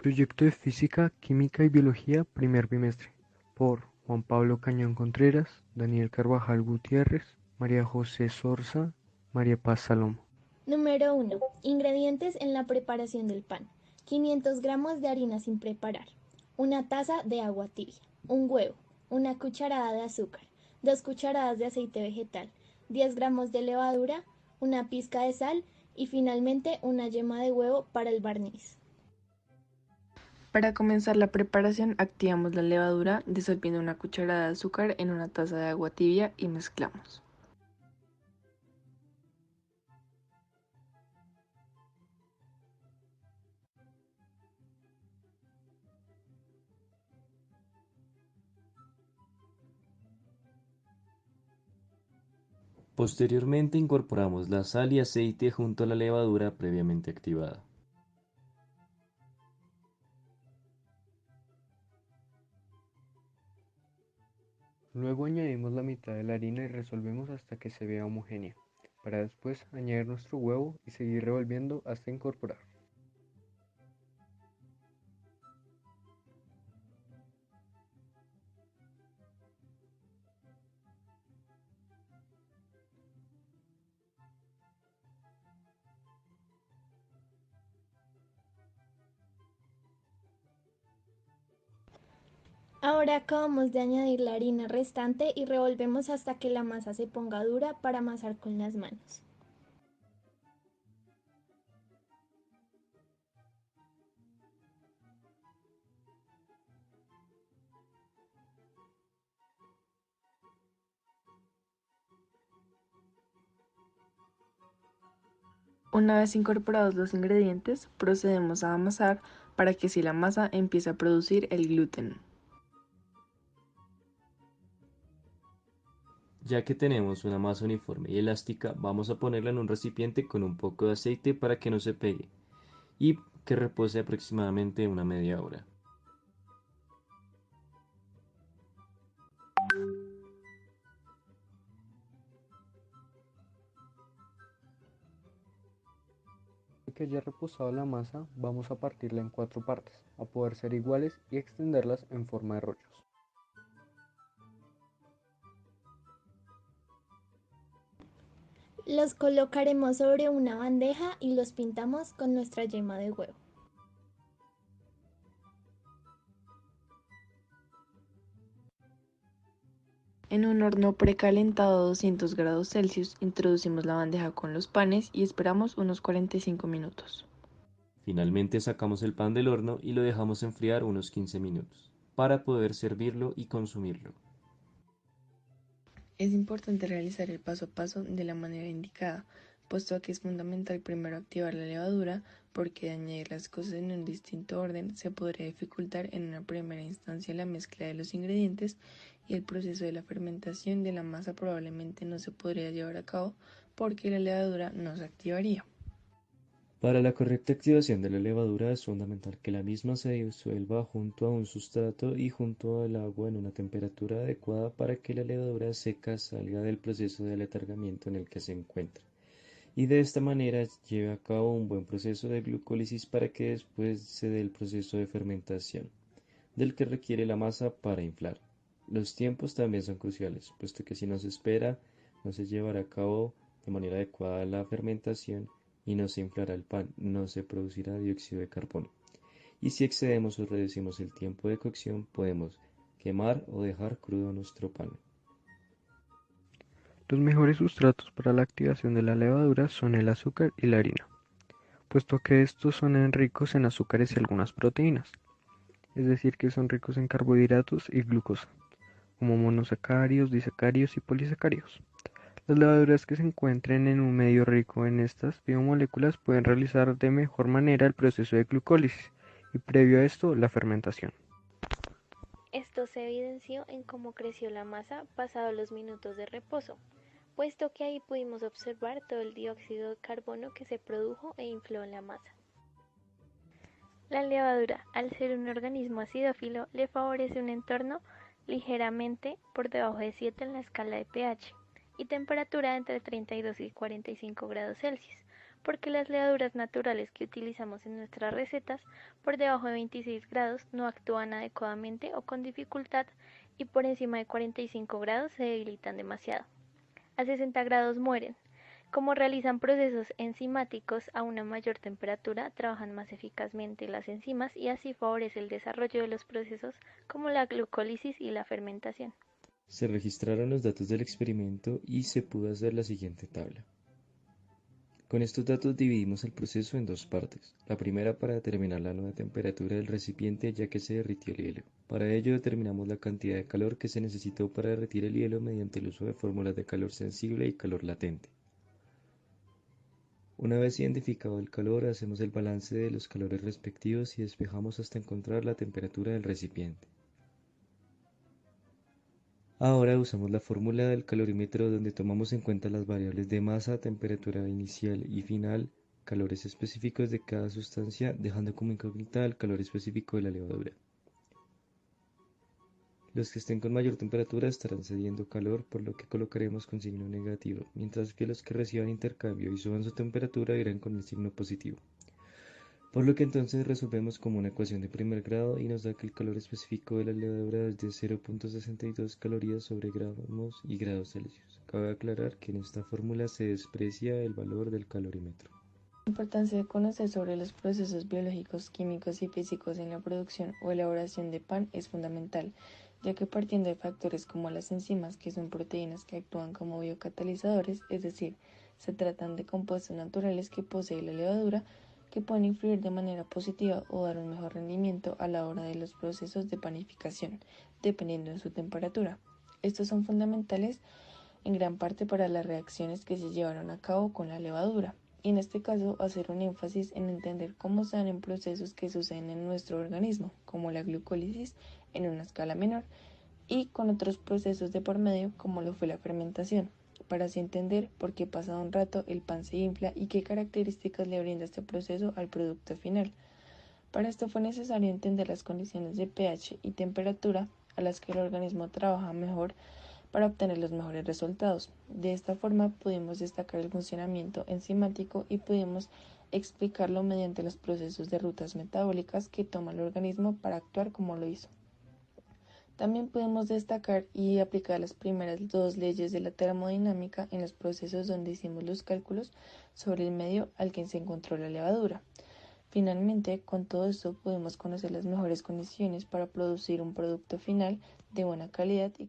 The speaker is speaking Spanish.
Proyecto de Física, Química y Biología, primer bimestre, por Juan Pablo Cañón Contreras, Daniel Carvajal Gutiérrez, María José Sorza, María Paz Salomo. Número 1. Ingredientes en la preparación del pan. 500 gramos de harina sin preparar, una taza de agua tibia, un huevo, una cucharada de azúcar, 2 cucharadas de aceite vegetal, 10 gramos de levadura, una pizca de sal y finalmente una yema de huevo para el barniz. Para comenzar la preparación, activamos la levadura disolviendo una cucharada de azúcar en una taza de agua tibia y mezclamos. Posteriormente incorporamos la sal y aceite junto a la levadura previamente activada. Luego añadimos la mitad de la harina y resolvemos hasta que se vea homogénea, para después añadir nuestro huevo y seguir revolviendo hasta incorporar. Ahora acabamos de añadir la harina restante y revolvemos hasta que la masa se ponga dura para amasar con las manos. Una vez incorporados los ingredientes, procedemos a amasar para que así la masa empiece a producir el gluten. Ya que tenemos una masa uniforme y elástica, vamos a ponerla en un recipiente con un poco de aceite para que no se pegue y que repose aproximadamente una media hora. Luego que haya reposado la masa, vamos a partirla en 4 partes, a poder ser iguales y extenderlas en forma de rollos. Los colocaremos sobre una bandeja y los pintamos con nuestra yema de huevo. En un horno precalentado a 200 grados Celsius, introducimos la bandeja con los panes y esperamos unos 45 minutos. Finalmente sacamos el pan del horno y lo dejamos enfriar unos 15 minutos para poder servirlo y consumirlo. Es importante realizar el paso a paso de la manera indicada, puesto que es fundamental primero activar la levadura, porque de añadir las cosas en un distinto orden se podría dificultar en una primera instancia la mezcla de los ingredientes y el proceso de la fermentación de la masa probablemente no se podría llevar a cabo porque la levadura no se activaría. Para la correcta activación de la levadura es fundamental que la misma se disuelva junto a un sustrato y junto al agua en una temperatura adecuada para que la levadura seca salga del proceso de aletargamiento en el que se encuentra y de esta manera lleve a cabo un buen proceso de glucólisis para que después se dé el proceso de fermentación, del que requiere la masa para inflar. Los tiempos también son cruciales, puesto que si no se espera, no se llevará a cabo de manera adecuada la fermentación y no se inflará el pan, no se producirá dióxido de carbono. Y si excedemos o reducimos el tiempo de cocción, podemos quemar o dejar crudo nuestro pan. Los mejores sustratos para la activación de la levadura son el azúcar y la harina, puesto que estos son ricos en azúcares y algunas proteínas, es decir, que son ricos en carbohidratos y glucosa, como monosacáridos, disacáridos y polisacáridos. Las levaduras que se encuentren en un medio rico en estas biomoléculas pueden realizar de mejor manera el proceso de glucólisis y previo a esto la fermentación. Esto se evidenció en cómo creció la masa pasados los minutos de reposo, puesto que ahí pudimos observar todo el dióxido de carbono que se produjo e infló en la masa. La levadura, al ser un organismo acidófilo, le favorece un entorno ligeramente por debajo de 7 en la escala de pH y temperatura entre 32 y 45 grados Celsius, porque las levaduras naturales que utilizamos en nuestras recetas por debajo de 26 grados no actúan adecuadamente o con dificultad y por encima de 45 grados se debilitan demasiado. A 60 grados mueren. Como realizan procesos enzimáticos a una mayor temperatura, trabajan más eficazmente las enzimas y así favorece el desarrollo de los procesos como la glucólisis y la fermentación. Se registraron los datos del experimento y se pudo hacer la siguiente tabla. Con estos datos dividimos el proceso en dos partes. La primera para determinar la nueva temperatura del recipiente ya que se derritió el hielo. Para ello determinamos la cantidad de calor que se necesitó para derretir el hielo mediante el uso de fórmulas de calor sensible y calor latente. Una vez identificado el calor, hacemos el balance de los calores respectivos y despejamos hasta encontrar la temperatura del recipiente. Ahora usamos la fórmula del calorímetro donde tomamos en cuenta las variables de masa, temperatura inicial y final, calores específicos de cada sustancia, dejando como incógnita el calor específico de la levadura. Los que estén con mayor temperatura estarán cediendo calor, por lo que colocaremos con signo negativo, mientras que los que reciban intercambio y suban su temperatura irán con el signo positivo. Por lo que entonces resolvemos como una ecuación de primer grado y nos da que el calor específico de la levadura es de 0.62 calorías sobre gramos y grados Celsius. Cabe aclarar que en esta fórmula se desprecia el valor del calorímetro. La importancia de conocer sobre los procesos biológicos, químicos y físicos en la producción o elaboración de pan es fundamental, ya que partiendo de factores como las enzimas, que son proteínas que actúan como biocatalizadores, es decir, se tratan de compuestos naturales que posee la levadura, que pueden influir de manera positiva o dar un mejor rendimiento a la hora de los procesos de panificación, dependiendo de su temperatura. Estos son fundamentales en gran parte para las reacciones que se llevaron a cabo con la levadura, y en este caso hacer un énfasis en entender cómo se dan en procesos que suceden en nuestro organismo, como la glucólisis en una escala menor, y con otros procesos de por medio, como lo fue la fermentación, para así entender por qué pasado un rato el pan se infla y qué características le brinda este proceso al producto final. Para esto fue necesario entender las condiciones de pH y temperatura a las que el organismo trabaja mejor para obtener los mejores resultados. De esta forma pudimos destacar el funcionamiento enzimático y pudimos explicarlo mediante los procesos de rutas metabólicas que toma el organismo para actuar como lo hizo. También podemos destacar y aplicar las primeras dos leyes de la termodinámica en los procesos donde hicimos los cálculos sobre el medio al que se encontró la levadura. Finalmente, con todo esto podemos conocer las mejores condiciones para producir un producto final de buena calidad y